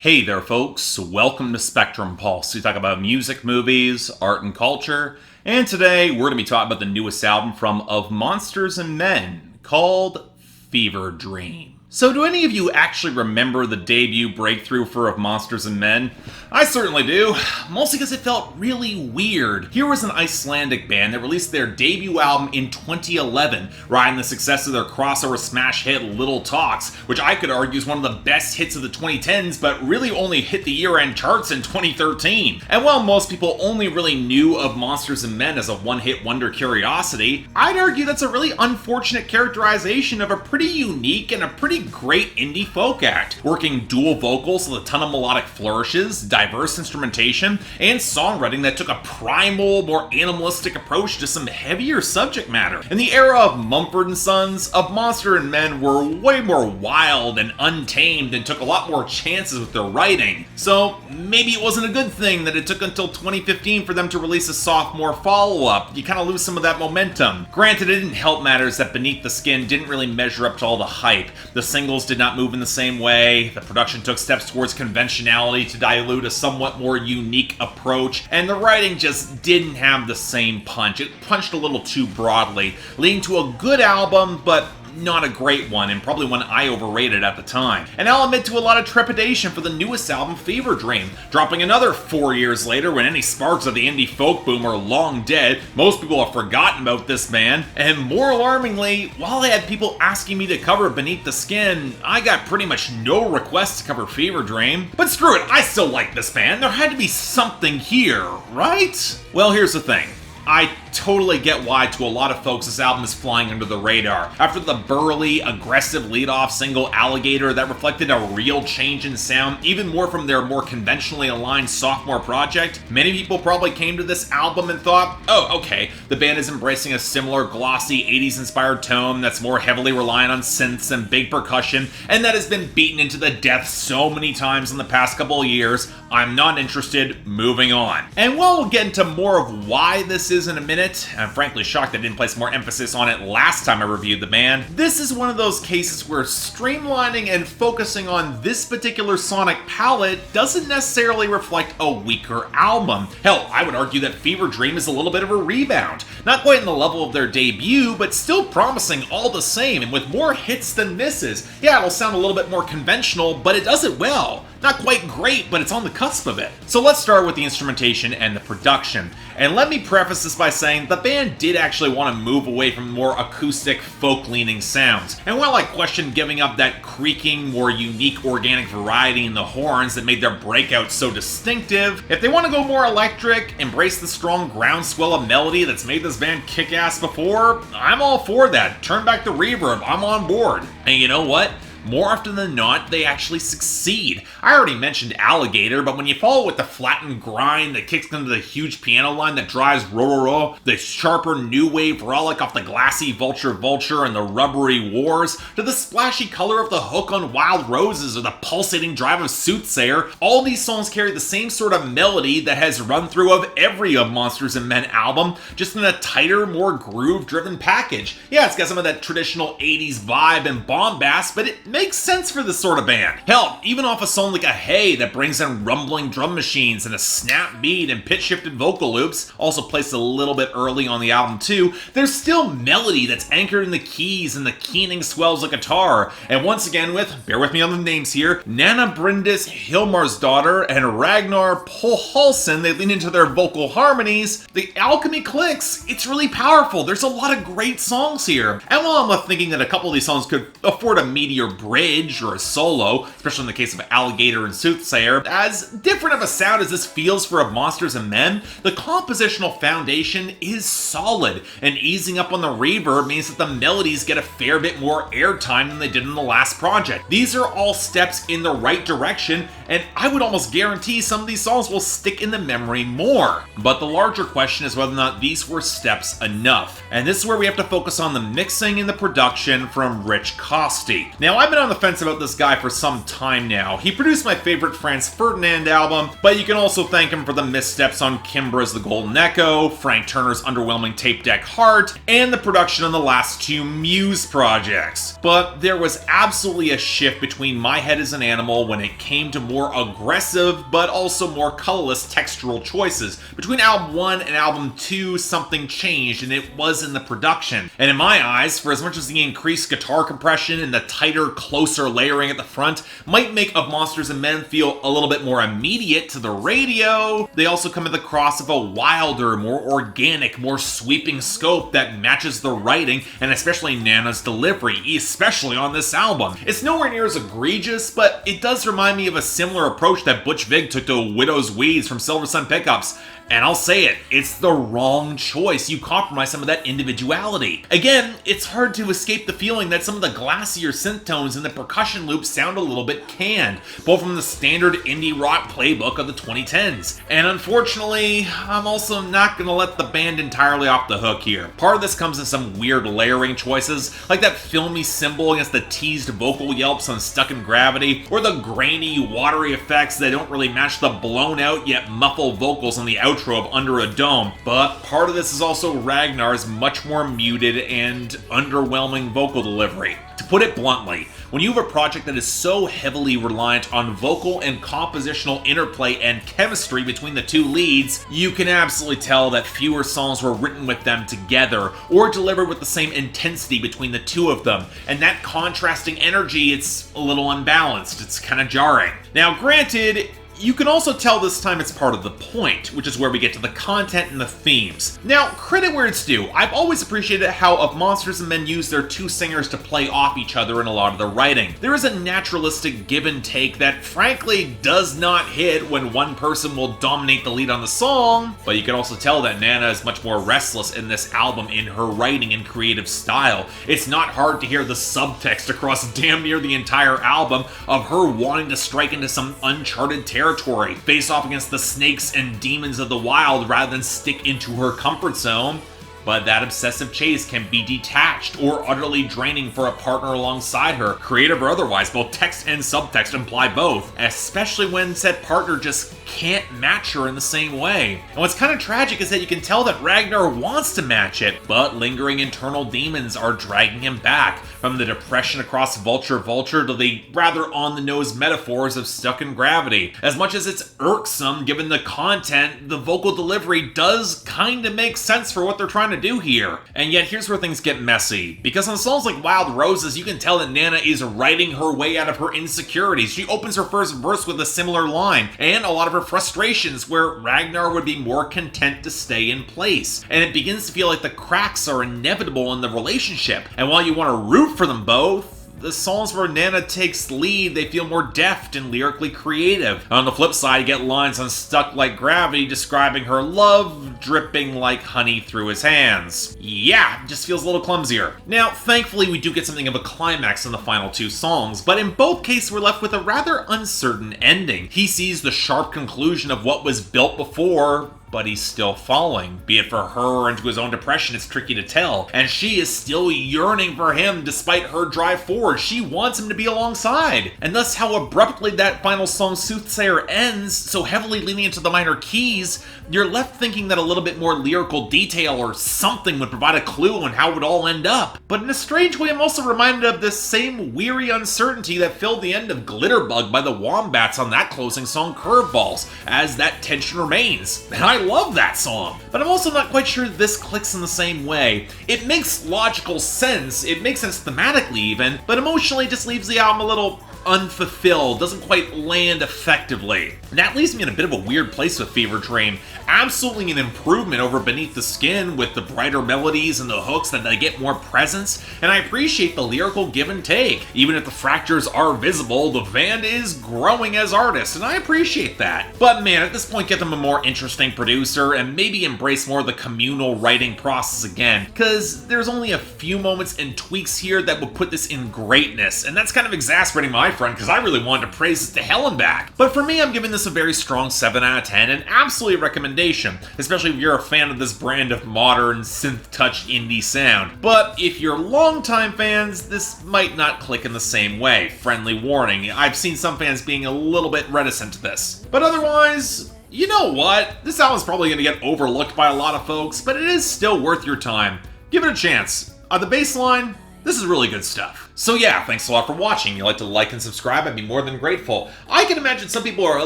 Hey there, folks. Welcome to Spectrum Pulse. We talk about music, movies, art, and culture. And today we're going to be talking about the newest album from Of Monsters and Men called Fever Dream. So do any of you actually remember the debut breakthrough for Of Monsters and Men? I certainly do, mostly because it felt really weird. Here was an Icelandic band that released their debut album in 2011, riding the success of their crossover smash hit Little Talks, which I could argue is one of the best hits of the 2010s, but really only hit the year-end charts in 2013. And while most people only really knew Of Monsters and Men as a one-hit wonder curiosity, I'd argue that's a really unfortunate characterization of a pretty unique and a pretty great indie folk act, working dual vocals with a ton of melodic flourishes, diverse instrumentation, and songwriting that took a primal, more animalistic approach to some heavier subject matter. In the era of Mumford & Sons, Of Monster and Men were way more wild and untamed and took a lot more chances with their writing. So maybe it wasn't a good thing that it took until 2015 for them to release a sophomore follow-up. You kind of lose some of that momentum. Granted, it didn't help matters that Beneath the Skin didn't really measure up to all the hype. The singles did not move in the same way, the production took steps towards conventionality to dilute a somewhat more unique approach, and the writing just didn't have the same punch. It punched a little too broadly, leading to a good album, but not a great one, and probably one I overrated at the time. And I'll admit to a lot of trepidation for the newest album, Fever Dream, dropping another 4 years later when any sparks of the indie folk boom are long dead. Most people have forgotten about this band, and more alarmingly, while I had people asking me to cover Beneath the Skin, I got pretty much no requests to cover Fever Dream. But screw it, I still like this band. There had to be something here, right? Well, here's the thing. I totally get why, to a lot of folks, this album is flying under the radar. After the burly, aggressive lead-off single Alligator that reflected a real change in sound, even more from their more conventionally aligned sophomore project, many people probably came to this album and thought, oh, okay, the band is embracing a similar glossy 80s-inspired tone that's more heavily reliant on synths and big percussion, and that has been beaten into the death so many times in the past couple of years. I'm not interested, moving on. And while we'll get into more of why this is in a minute, I'm frankly shocked I didn't place more emphasis on it last time I reviewed the band. This is one of those cases where streamlining and focusing on this particular sonic palette doesn't necessarily reflect a weaker album. Hell, I would argue that Fever Dream is a little bit of a rebound. Not quite in the level of their debut, but still promising all the same, and with more hits than misses. Yeah, it'll sound a little bit more conventional, but it does it well. Not quite great, but it's on the cusp of it. So let's start with the instrumentation and the production. And let me preface this by saying the band did actually want to move away from more acoustic, folk-leaning sounds. And while I question giving up that creaking, more unique organic variety in the horns that made their breakout so distinctive, if they want to go more electric, embrace the strong groundswell of melody that's made this band kick ass before, I'm all for that. Turn back the reverb, I'm on board. And you know what? More often than not, they actually succeed. I already mentioned Alligator, but when you follow with the flattened grind that kicks into the huge piano line that drives Rororo, the sharper new wave relic off the glassy Vulture and the rubbery Wars, to the splashy color of the hook on Wild Roses or the pulsating drive of Soothsayer, all these songs carry the same sort of melody that has run through of every Of Monsters and Men album, just in a tighter, more groove-driven package. Yeah, it's got some of that traditional 80s vibe and bombast, but it makes sense for this sort of band. Hell, even off a song like Ahay that brings in rumbling drum machines and a snap beat and pitch-shifted vocal loops, also placed a little bit early on the album too, there's still melody that's anchored in the keys and the keening swells of guitar. And once again with, bear with me on the names here, Nana Bryndis Hilmarsdottir and Ragnar Pålsson, they lean into their vocal harmonies. The alchemy clicks. It's really powerful. There's a lot of great songs here. And while I'm left thinking that a couple of these songs could afford a meteor bridge or a solo, especially in the case of Alligator and Soothsayer, as different of a sound as this feels for Of Monsters and Men, the compositional foundation is solid, and easing up on the reverb means that the melodies get a fair bit more airtime than they did in the last project. These are all steps in the right direction, and I would almost guarantee some of these songs will stick in the memory more. But the larger question is whether or not these were steps enough, and this is where we have to focus on the mixing and the production from Rich Costi. Now, I've I've been on the fence about this guy for some time now. He produced my favorite Franz Ferdinand album, but you can also thank him for the missteps on Kimbra's The Golden Echo, Frank Turner's underwhelming tape deck Heart, and the production on the last two Muse projects. But there was absolutely a shift between My Head as an Animal when it came to more aggressive, but also more colorless textural choices. Between album 1 and album 2, something changed, and it was in the production. And in my eyes, for as much as the increased guitar compression and the tighter, closer layering at the front might make Of Monsters and Men feel a little bit more immediate to the radio, they also come at the cross of a wilder, more organic, more sweeping scope that matches the writing and especially Nana's delivery, especially on this album. It's nowhere near as egregious, but it does remind me of a similar approach that Butch Vig took to Widow's Weeds from Silver Sun Pickups. And I'll say it, it's the wrong choice. You compromise some of that individuality. Again, it's hard to escape the feeling that some of the glassier synth tones and the percussion loops sound a little bit canned, both from the standard indie rock playbook of the 2010s. And unfortunately, I'm also not gonna let the band entirely off the hook here. Part of this comes in some weird layering choices, like that filmy cymbal against the teased vocal yelps on Stuck in Gravity, or the grainy, watery effects that don't really match the blown out yet muffled vocals on the outro of Under a Dome, but part of this is also Ragnar's much more muted and underwhelming vocal delivery. To put it bluntly, when you have a project that is so heavily reliant on vocal and compositional interplay and chemistry between the two leads, you can absolutely tell that fewer songs were written with them together or delivered with the same intensity between the two of them, and that contrasting energy, it's a little unbalanced, it's kind of jarring. Now granted, you can also tell this time it's part of the point, which is where we get to the content and the themes. Now, credit where it's due, I've always appreciated how Of Monsters and Men use their two singers to play off each other in a lot of the writing. There is a naturalistic give and take that frankly does not hit when one person will dominate the lead on the song, but you can also tell that Nana is much more restless in this album in her writing and creative style. It's not hard to hear the subtext across damn near the entire album of her wanting to strike into some uncharted territory, face off against the snakes and demons of the wild rather than stick into her comfort zone. But that obsessive chase can be detached or utterly draining for a partner alongside her, creative or otherwise. Both text and subtext imply both, especially when said partner just can't match her in the same way. And what's kind of tragic is that you can tell that Ragnar wants to match it, but lingering internal demons are dragging him back, from the depression across Vulture to the rather on-the-nose metaphors of Stuck in Gravity. As much as it's irksome given the content, the vocal delivery does kind of make sense for what they're trying to do here. And yet here's where things get messy, because on songs like Wild Roses, you can tell that Nana is writing her way out of her insecurities. She opens her first verse with a similar line, and a lot of her frustrations where Ragnar would be more content to stay in place. And it begins to feel like the cracks are inevitable in the relationship. And while you want to root for them both, the songs where Nana takes lead, they feel more deft and lyrically creative. On the flip side, you get lines on Stuck Like Gravity describing her love dripping like honey through his hands. Yeah, just feels a little clumsier. Now, thankfully, we do get something of a climax in the final two songs, but in both cases, we're left with a rather uncertain ending. He sees the sharp conclusion of what was built before, but he's still falling. Be it for her or into his own depression, it's tricky to tell. And she is still yearning for him despite her drive forward. She wants him to be alongside. And thus how abruptly that final song Soothsayer ends, so heavily leaning into the minor keys, you're left thinking that a little bit more lyrical detail or something would provide a clue on how it would all end up. But in a strange way, I'm also reminded of this same weary uncertainty that filled the end of Glitterbug by the Wombats on that closing song Curveballs, as that tension remains. And I love that song, but I'm also not quite sure this clicks in the same way. It makes logical sense, it makes sense thematically even, but emotionally just leaves the album a little unfulfilled, doesn't quite land effectively. And that leaves me in a bit of a weird place with Fever Dream. Absolutely an improvement over Beneath the Skin with the brighter melodies and the hooks that they get more presence, and I appreciate the lyrical give and take. Even if the fractures are visible, the band is growing as artists, and I appreciate that. But man, at this point get them a more interesting producer and maybe embrace more of the communal writing process again, because there's only a few moments and tweaks here that would put this in greatness, and that's kind of exasperating my friend because I really wanted to praise it to hell and back. But for me, I'm giving this a very strong 7 out of 10 and absolutely a recommendation, especially if you're a fan of this brand of modern synth-touch indie sound. But if you're longtime fans, this might not click in the same way. Friendly warning, I've seen some fans being a little bit reticent to this. But otherwise, you know what? This album's probably going to get overlooked by a lot of folks, but it is still worth your time. Give it a chance. On the baseline, this is really good stuff. So yeah, thanks a lot for watching. If you'd like to like and subscribe, I'd be more than grateful. I can imagine some people are a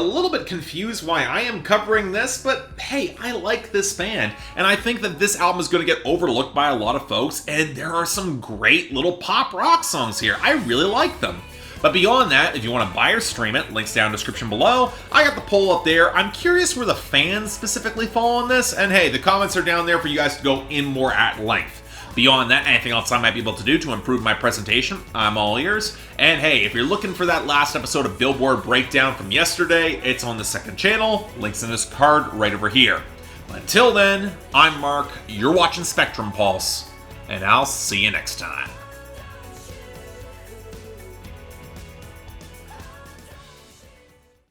little bit confused why I am covering this, but hey, I like this band, and I think that this album is going to get overlooked by a lot of folks, and there are some great little pop rock songs here. I really like them. But beyond that, if you want to buy or stream it, links down in the description below. I got the poll up there. I'm curious where the fans specifically fall on this, and hey, the comments are down there for you guys to go in more at length. Beyond that, anything else I might be able to do to improve my presentation, I'm all ears. And hey, if you're looking for that last episode of Billboard Breakdown from yesterday, it's on the second channel. Links in this card right over here. Until then, I'm Mark, you're watching Spectrum Pulse, and I'll see you next time.